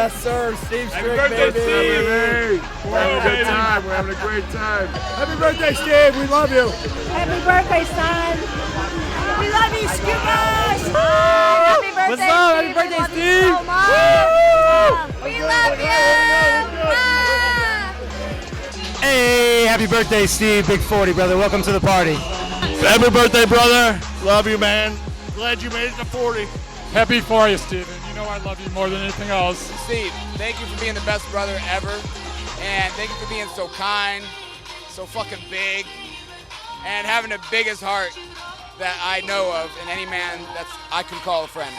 Yes, sir. Steve Happy Strick, birthday, baby. Steve. We're having a good time. We're having a great time. Happy birthday, Steve. We love you. Happy birthday, son. We love you, Scoobers. Happy birthday, What's up? Happy Steve. birthday, We love Steve. you so much. We love you. Hey, happy birthday, Steve. Big 40, brother. Welcome to the party. Happy birthday, brother. Love you, man. Glad you made it to 40. Happy for you, Steven. You know I love you more than anything else. Steve, thank you for being the best brother ever. And thank you for being so kind, so fucking big, and having the biggest heart that I know of in any man I can call a friend.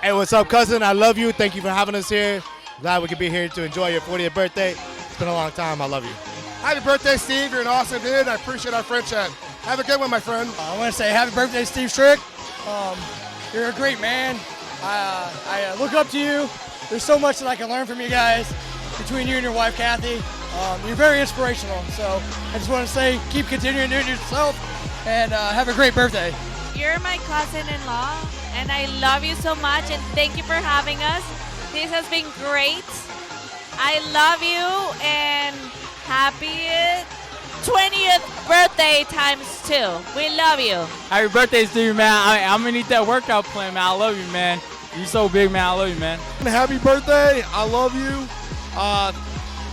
Hey, what's up, cousin? I love you. Thank you for having us here. Glad we could be here to enjoy your 40th birthday. It's been a long time. I love you. Happy birthday, Steve. You're an awesome dude. I appreciate our friendship. Have a good one, my friend. I want to say happy birthday, Steve Strick. You're a great man. I look up to you. There's so much that I can learn from you guys, between you and your wife, Kathy. You're very inspirational. So I just want to say keep continuing doing it yourself and have a great birthday. You're my cousin-in-law, and I love you so much, and thank you for having us. This has been great. I love you, and happy 20th birthday ×2. We love you. Happy birthday, Steve, man. I'm going to need that workout plan, man. I love you, man. You're so big, man. I love you, man. Happy birthday. I love you.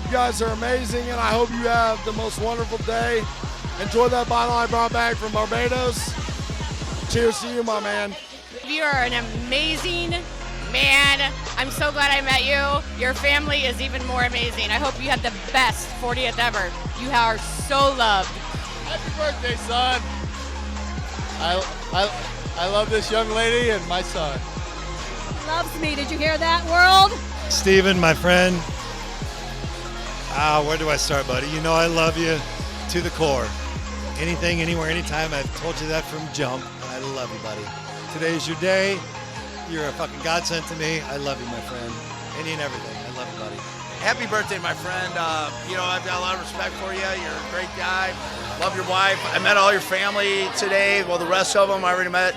You guys are amazing, and I hope you have the most wonderful day. Enjoy that bottle I brought back from Barbados. Cheers to you, my man. You are an amazing man. I'm so glad I met you. Your family is even more amazing. I hope you had the best 40th ever. You are so loved. Happy birthday, son. I love this young lady and my son. Loves me. Did you hear that, world? Steven, my friend. Where do I start, buddy? You know I love you to the core. Anything, anywhere, anytime. I've told you that from jump. I love you, buddy. Today's your day. You're a fucking godsend to me. I love you, my friend. Any and everything. I love you, buddy. Happy birthday, my friend. I've got a lot of respect for you. You're a great guy. Love your wife. I met all your family today. Well, the rest of them I already met.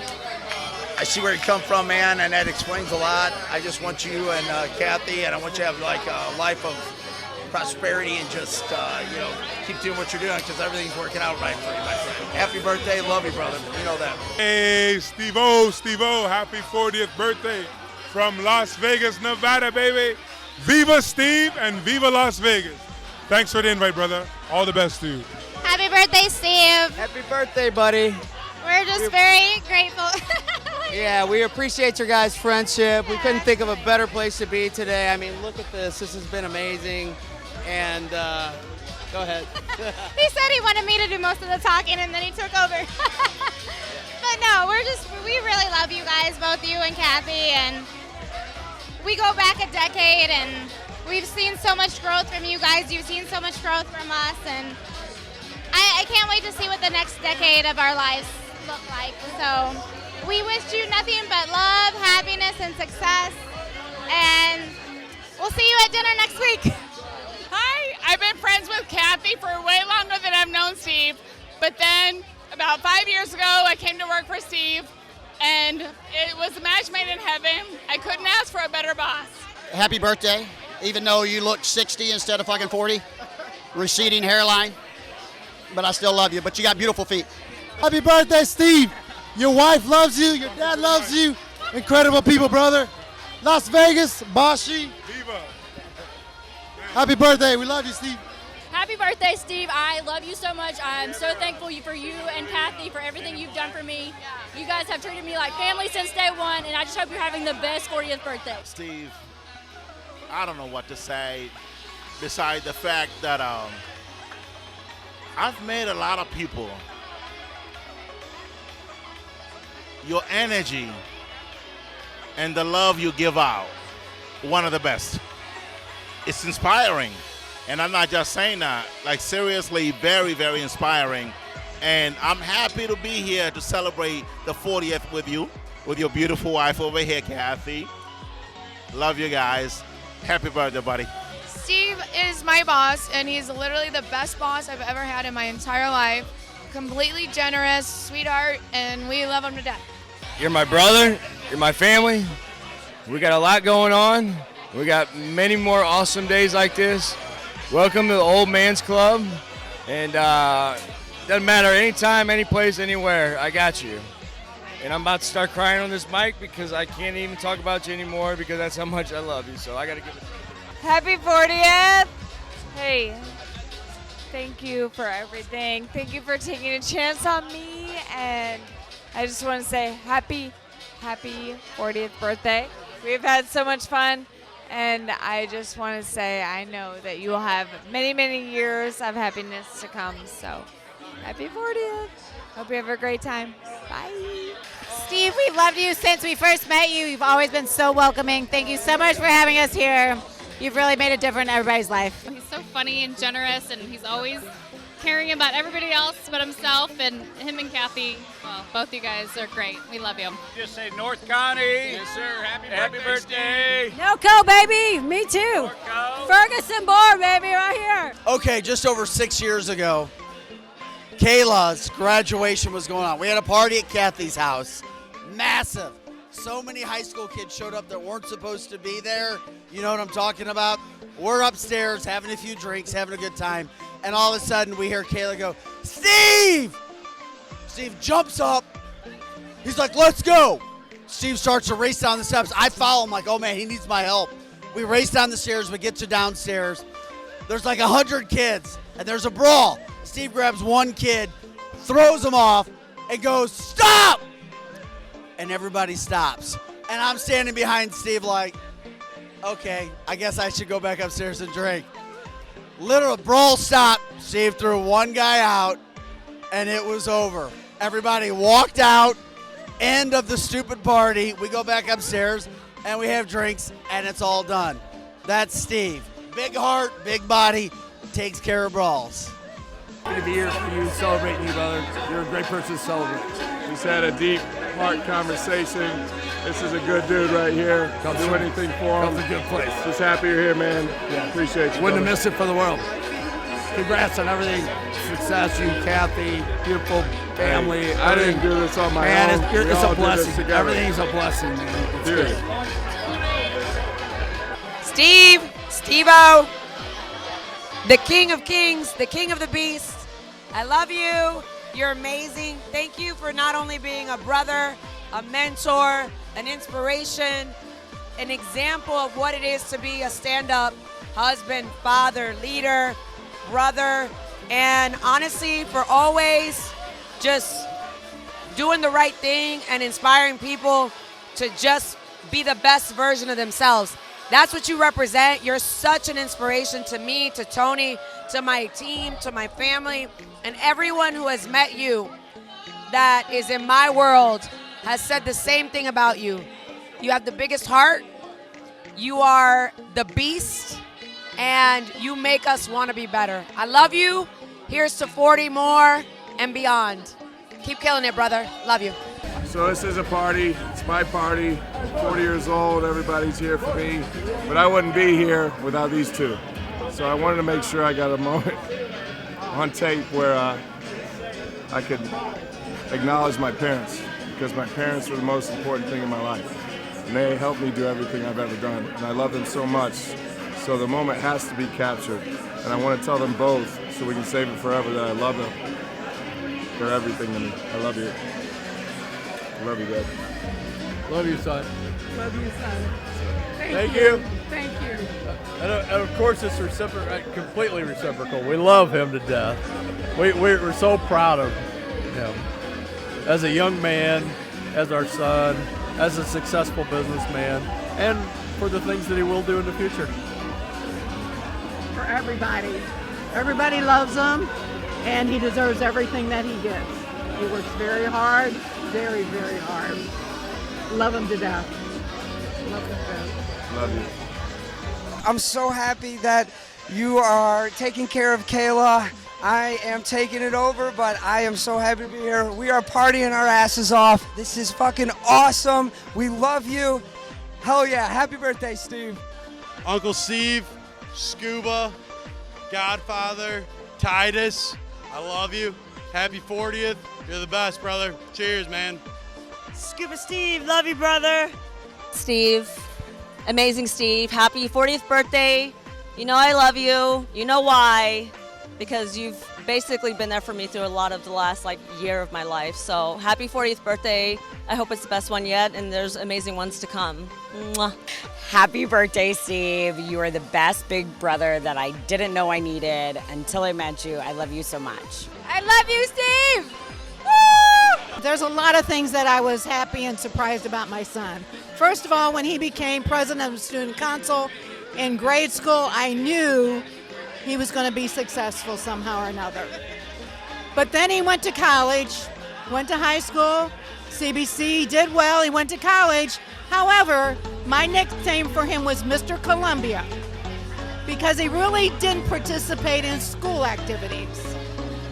I see where you come from, man, and that explains a lot. I just want you and Kathy, and I want you to have like a life of prosperity and just, keep doing what you're doing because everything's working out right for you, my friend. Happy birthday. Love you, brother. You know that. Hey, Steve-O, happy 40th birthday from Las Vegas, Nevada, baby. Viva Steve and Viva Las Vegas. Thanks for the invite, brother. All the best to you. Happy birthday, Steve. Happy birthday, buddy. We're just very grateful. Yeah, we appreciate your guys' friendship. We couldn't think of a better place to be today. I mean, look at this. This has been amazing. And go ahead. He said he wanted me to do most of the talking, and then he took over. But no, we really love you guys, both you and Kathy, and we go back a decade, and we've seen so much growth from you guys. You've seen so much growth from us, and I can't wait to see what the next decade of our lives look like. So we wish you nothing but love, happiness, and success, and we'll see you at dinner next week. Hi, I've been friends with Kathy for way longer than I've known Steve, but then about 5 years ago I came to work for Steve, and it was a match made in heaven. I couldn't ask for a better boss. Happy birthday, even though you look 60 instead of fucking 40. Receding hairline. But I still love you, but you got beautiful feet. Happy birthday, Steve. Your wife loves you. Your dad loves you. Incredible people, brother. Las Vegas, Bashi. Viva. Happy birthday. We love you, Steve. Happy birthday, Steve. I love you so much. I'm so thankful for you and Kathy for everything you've done for me. You guys have treated me like family since day one, and I just hope you're having the best 40th birthday. Steve, I don't know what to say besides the fact that I've met a lot of people. Your energy and the love you give out, one of the best. It's inspiring. And I'm not just saying that, like seriously, very, very inspiring. And I'm happy to be here to celebrate the 40th with you, with your beautiful wife over here, Kathy. Love you guys. Happy birthday, buddy. Steve is my boss, and he's literally the best boss I've ever had in my entire life. Completely generous, sweetheart, and we love him to death. You're my brother. You're my family. We got a lot going on. We got many more awesome days like this. Welcome to the Old Man's Club. And doesn't matter, anytime, any place, anywhere, I got you. And I'm about to start crying on this mic because I can't even talk about you anymore because that's how much I love you. So I got to give it. Happy 40th. Hey, thank you for everything. Thank you for taking a chance on me. And I just want to say happy 40th birthday. We've had so much fun. And I just want to say I know that you will have many, many years of happiness to come. So happy 40th. Hope you have a great time. Bye. Steve, we've loved you since we first met you. You've always been so welcoming. Thank you so much for having us here. You've really made a difference in everybody's life. He's so funny and generous, and he's always caring about everybody else but himself. And him and Kathy, well, both you guys are great. We love you. Just say North County. Yes, sir. Happy birthday. Noco, baby. Me too. Ferguson Bar, baby, right here. Okay, just over 6 years ago, Kayla's graduation was going on. We had a party at Kathy's house. Massive. So many high school kids showed up that weren't supposed to be there. You know what I'm talking about? We're upstairs having a few drinks, having a good time, and all of a sudden we hear Kayla go, Steve! Steve jumps up. He's like, let's go. Steve starts to race down the steps. I follow him like, oh man, he needs my help. We race down the stairs. We get to downstairs. There's like 100 kids, and there's a brawl. Steve grabs one kid, throws him off, and goes, stop! And everybody stops. And I'm standing behind Steve like, okay, I guess I should go back upstairs and drink. Literal brawl stopped. Steve threw one guy out, and it was over. Everybody walked out. End of the stupid party. We go back upstairs, and we have drinks, and it's all done. That's Steve. Big heart, big body, takes care of brawls. Happy to be here for you, celebrating you, brother. You're a great person to celebrate. Just had a deep heart conversation. This is a good dude right here. I'll do anything for him. It's a good place. Just happy you're here, man. Yeah. Appreciate you. Wouldn't have missed it for the world. Congrats on everything. Success, you, Kathy, beautiful family. Hey, I didn't do this on my own. It's a blessing. Everything's a blessing, man. It's Dude. Steve, Steve-O, the King of Kings, the King of the Beast. I love you. You're amazing. Thank you for not only being a brother, a mentor, an inspiration, an example of what it is to be a stand-up husband, father, leader, brother, and honestly, for always just doing the right thing and inspiring people to just be the best version of themselves. That's what you represent. You're such an inspiration to me, to Tony, to my team, to my family, and everyone who has met you that is in my world has said the same thing about you. You have the biggest heart, you are the beast, and you make us want to be better. I love you. Here's to 40 more and beyond. Keep killing it, brother. Love you. So this is a party. It's my party. I'm 40 years old. Everybody's here for me. But I wouldn't be here without these two. So I wanted to make sure I got a moment on tape where I could acknowledge my parents, because my parents were the most important thing in my life. And they helped me do everything I've ever done. And I love them so much. So the moment has to be captured. And I want to tell them both so we can save it forever that I love them. They're everything to me. I love you. I love you, Dad. Love you, son. Love you, son. Thank you. Thank you. And of course, it's completely reciprocal. We love him to death. We're so proud of him as a young man, as our son, as a successful businessman, and for the things that he will do in the future. For everybody. Everybody loves him, and he deserves everything that he gets. He works very hard, very, very hard. Love him to death. Love him to death. Love you. I'm so happy that you are taking care of Kayla. I am taking it over, but I am so happy to be here. We are partying our asses off. This is fucking awesome. We love you. Hell yeah. Happy birthday, Steve. Uncle Steve, Scuba, Godfather, Titus, I love you. Happy 40th. You're the best, brother. Cheers, man. Scuba Steve, love you, brother. Steve, amazing Steve. Happy 40th birthday. You know I love you. You know why. Because you've basically been there for me through a lot of the last year of my life. So happy 40th birthday. I hope it's the best one yet, and there's amazing ones to come. Mwah. Happy birthday, Steve. You are the best big brother that I didn't know I needed until I met you. I love you so much. I love you, Steve. There's a lot of things that I was happy and surprised about my son. First of all, when he became president of the student council in grade school, I knew he was going to be successful somehow or another. But then he went to college, went to high school, CBC, did well, he went to college. However, my nickname for him was Mr. Columbia because he really didn't participate in school activities.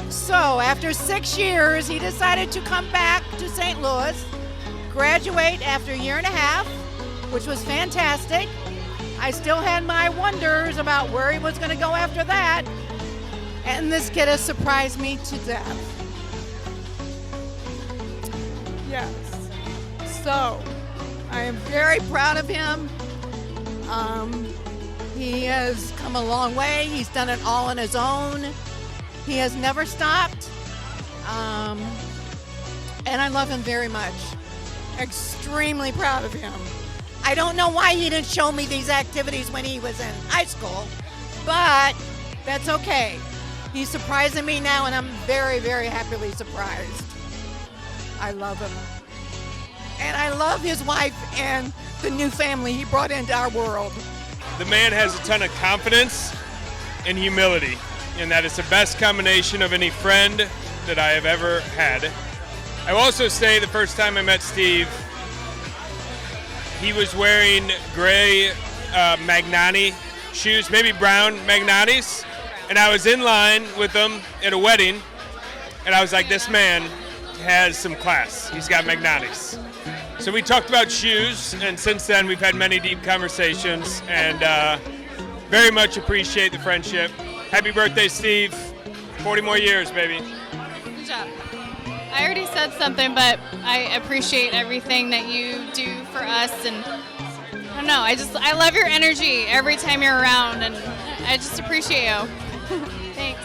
So after 6 years, he decided to come back to St. Louis, graduate after a year and a half, which was fantastic. I still had my wonders about where he was going to go after that. And this kid has surprised me to death. Yes. So, I am very proud of him. He has come a long way. He's done it all on his own. He has never stopped. And I love him very much. Extremely proud of him. I don't know why he didn't show me these activities when he was in high school, but that's okay. He's surprising me now, and I'm very, very happily surprised. I love him. And I love his wife and the new family he brought into our world. The man has a ton of confidence and humility, and that is the best combination of any friend that I have ever had. I will also say the first time I met Steve, he was wearing gray Magnani shoes, maybe brown Magnanis, and I was in line with him at a wedding, and I was like, this man has some class. He's got Magnanis. So we talked about shoes, and since then we've had many deep conversations, and very much appreciate the friendship. Happy birthday, Steve. 40 more years, baby. Good job. I already said something, but I appreciate everything that you do for us, and I don't know, I love your energy every time you're around, and I just appreciate you. Thanks.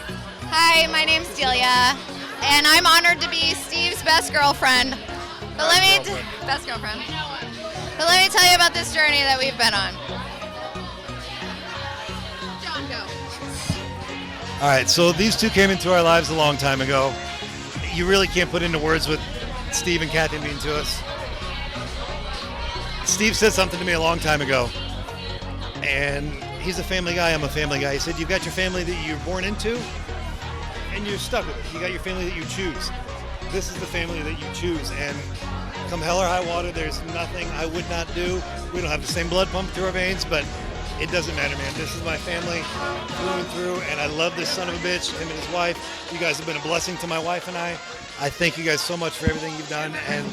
Hi, my name's Delia, and I'm honored to be Steve's best girlfriend. But best girlfriend. But let me tell you about this journey that we've been on. John, go. All right, so these two came into our lives a long time ago. You really can't put into words what Steve and Kathy mean to us. Steve said something to me a long time ago, and he's a family guy, I'm a family guy. He said, you've got your family that you're born into, and you're stuck with it. You got your family that you choose. This is the family that you choose, and come hell or high water, there's nothing I would not do. We don't have the same blood pump through our veins, but it doesn't matter, man. This is my family through and through, and I love this son of a bitch, him and his wife. You guys have been a blessing to my wife and I. I thank you guys so much for everything you've done, and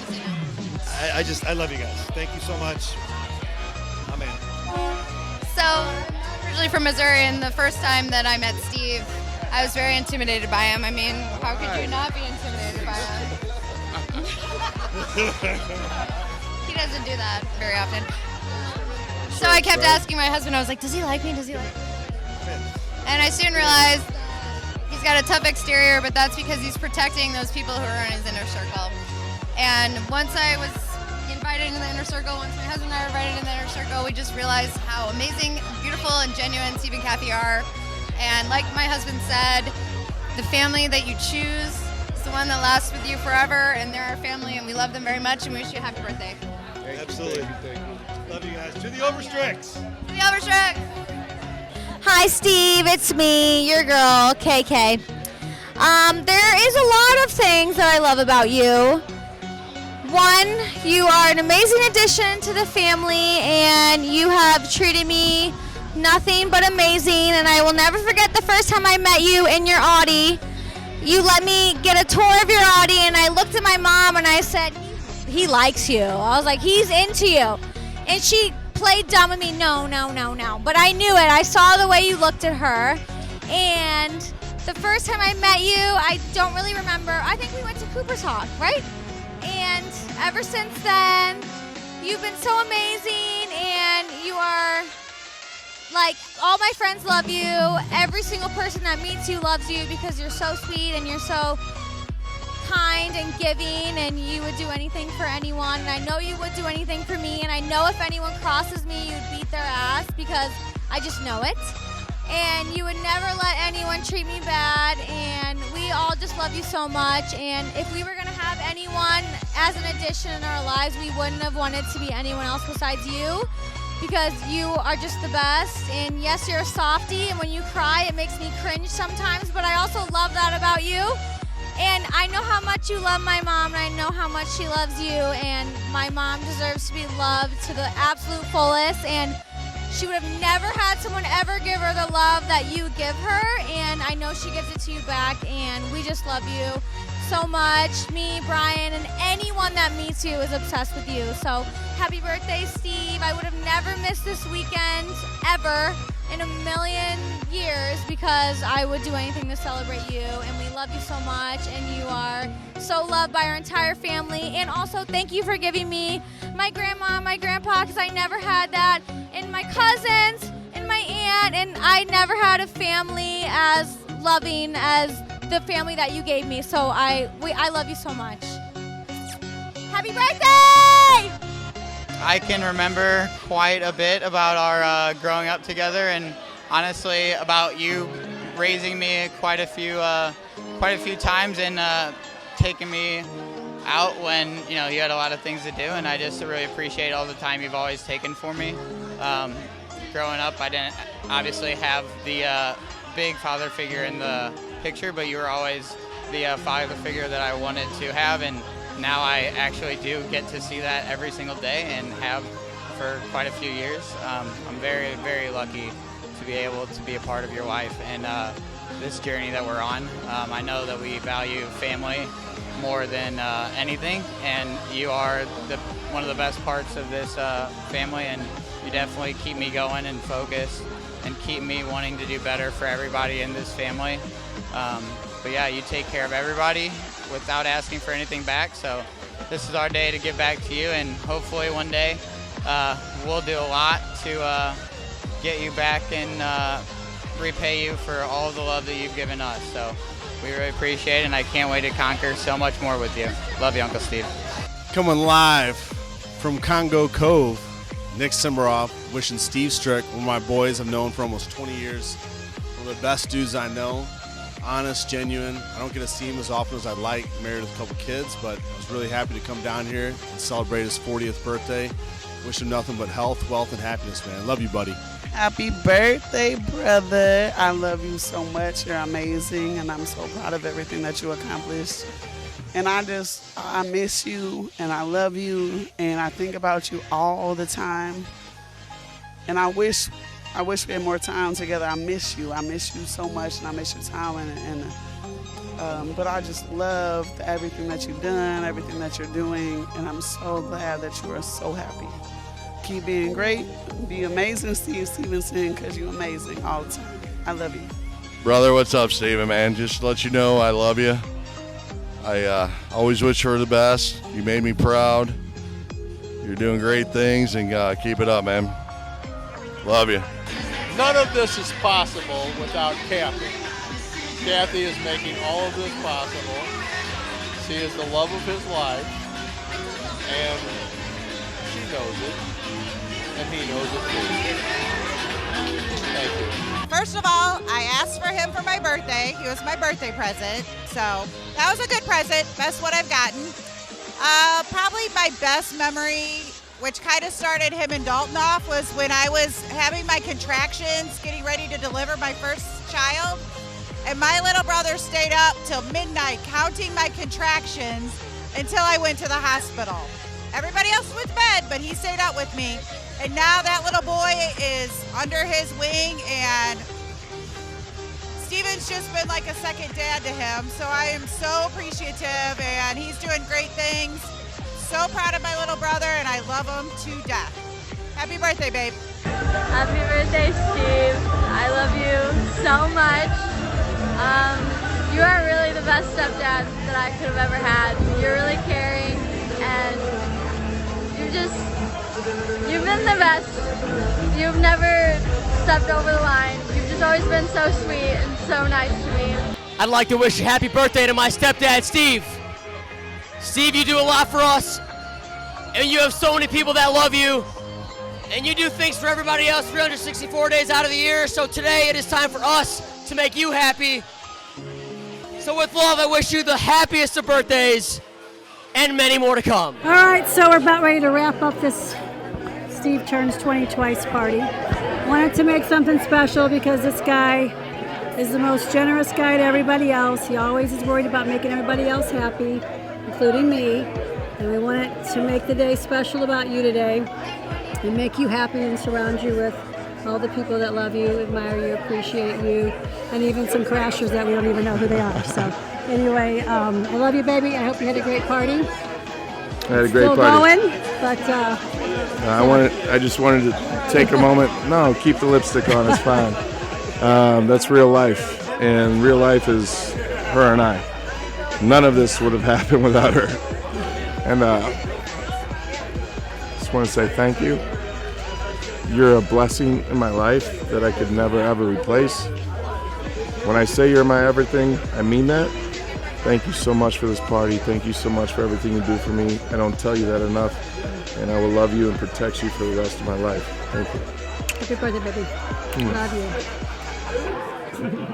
I love you guys. Thank you so much. Amen. So, originally from Missouri, and the first time that I met Steve, I was very intimidated by him. I mean, how could you not be intimidated by him? He doesn't do that very often. So I kept asking my husband, I was like, does he like me? Does he like me? And I soon realized he's got a tough exterior, but that's because he's protecting those people who are in his inner circle. And once I was invited into the inner circle, once my husband and I were invited in the inner circle, we just realized how amazing, beautiful, and genuine Steve and Kathy are. And like my husband said, the family that you choose is the one that lasts with you forever, and they're our family, and we love them very much, and we wish you a happy birthday. Absolutely. Love you guys. To the Overstricks. To the Overstricks. Hi, Steve. It's me, your girl, KK. There is a lot of things that I love about you. One, you are an amazing addition to the family, and you have treated me nothing but amazing, and I will never forget the first time I met you in your Audi. You let me get a tour of your Audi, and I looked at my mom and I said, he likes you. I was like, he's into you. And she played dumb with me, no. But I knew it. I saw the way you looked at her. And the first time I met you, I don't really remember. I think we went to Cooper's Hawk, right? And ever since then, you've been so amazing, and you are, like, all my friends love you. Every single person that meets you loves you because you're so sweet and you're so kind and giving, and you would do anything for anyone. And I know you would do anything for me, and I know if anyone crosses me, you'd beat their ass because I just know it. And you would never let anyone treat me bad, and we all just love you so much. And if we were going to have anyone as an addition in our lives, we wouldn't have wanted to be anyone else besides you, because you are just the best. And yes, you're a softie, and when you cry, it makes me cringe sometimes, but I also love that about you. And I know how much you love my mom, and I know how much she loves you, and my mom deserves to be loved to the absolute fullest, and she would have never had someone ever give her the love that you give her, and I know she gives it to you back, and we just love you so much. Me, Brian, and anyone that meets you is obsessed with you. So happy birthday, Steve. I would have never missed this weekend ever in a million years, because I would do anything to celebrate you, and we love you so much, and you are so loved by our entire family. And also thank you for giving me my grandma, my grandpa, because I never had that, and my cousins and my aunt, and I never had a family as loving as the family that you gave me. So I love you so much. Happy birthday! I can remember quite a bit about our growing up together, and honestly about you raising me quite a few times and taking me out when you had a lot of things to do, and I just really appreciate all the time you've always taken for me. Growing up, I didn't obviously have the big father figure in the picture, but you were always the father figure that I wanted to have, and now I actually do get to see that every single day and have for quite a few years. I'm very, very lucky to be able to be a part of your life and this journey that we're on. I know that we value family more than anything, and you are one of the best parts of this family, and you definitely keep me going and focused and keep me wanting to do better for everybody in this family. But yeah, you take care of everybody without asking for anything back, so this is our day to give back to you, and hopefully one day we'll do a lot to get you back and repay you for all the love that you've given us. So we really appreciate it, and I can't wait to conquer so much more with you. Love you, Uncle Steve. Coming live from Congo Cove, Nick Simmeroff, wishing Steve Strick, one of my boys I've known for almost 20 years, one of the best dudes I know. Honest, genuine. I don't get to see him as often as I'd like. Married with a couple kids, but I was really happy to come down here and celebrate his 40th birthday. Wish him nothing but health, wealth, and happiness, man. Love you, buddy. Happy birthday, brother. I love you so much. You're amazing, and I'm so proud of everything that you accomplished. And I miss you, and I love you, and I think about you all the time. And I wish we had more time together. I miss you so much, and I miss your talent. But I just love everything that you've done, everything that you're doing, and I'm so glad that you are so happy. Keep being great, be amazing, Steve Stevenson, because you're amazing all the time. I love you. Brother, what's up, Steven, man? Just to let you know I love you. I always wish her the best. You made me proud. You're doing great things, and keep it up, man. Love you. None of this is possible without Kathy. Kathy is making all of this possible. She is the love of his life, and she knows it, and he knows it too. Thank you. First of all, I asked for him for my birthday. He was my birthday present, so that was a good present. Best one I've gotten. Probably my best memory, which kind of started him and Dalton off, was when I was having my contractions, getting ready to deliver my first child. And my little brother stayed up till midnight counting my contractions until I went to the hospital. Everybody else went to bed, but he stayed up with me. And now that little boy is under his wing, and Steven's just been like a second dad to him. So I am so appreciative, and he's doing great things. So proud of my little brother, and I love him to death. Happy birthday, babe. Happy birthday, Steve. I love you so much. You are really the best stepdad that I could have ever had. You're really caring, and you've been the best You've never stepped over the line. You've just always been so sweet and so nice to me. I'd like to wish a happy birthday to my stepdad, Steve. Steve, you do a lot for us, and you have so many people that love you, and you do things for everybody else 364 days out of the year, so today it is time for us to make you happy. So with love, I wish you the happiest of birthdays, and many more to come. All right, so we're about ready to wrap up this Steve Turns 20 Twice party. Wanted to make something special because this guy is the most generous guy to everybody else. He always is worried about making everybody else happy, including me. And we wanted to make the day special about you today and make you happy and surround you with all the people that love you, admire you, appreciate you, and even some crashers that we don't even know who they are. So anyway, I love you, baby. I hope you had a great party. I had a great Still party. going, but I just wanted to take a moment. No, keep the lipstick on. It's fine. That's real life, and real life is her and I. None of this would have happened without her. And just want to say thank you. You're a blessing in my life that I could never ever replace. When I say you're my everything, I mean that. Thank you so much for this party. Thank you so much for everything you do for me. I don't tell you that enough. And I will love you and protect you for the rest of my life. Thank you. happy birthday, baby. Love you.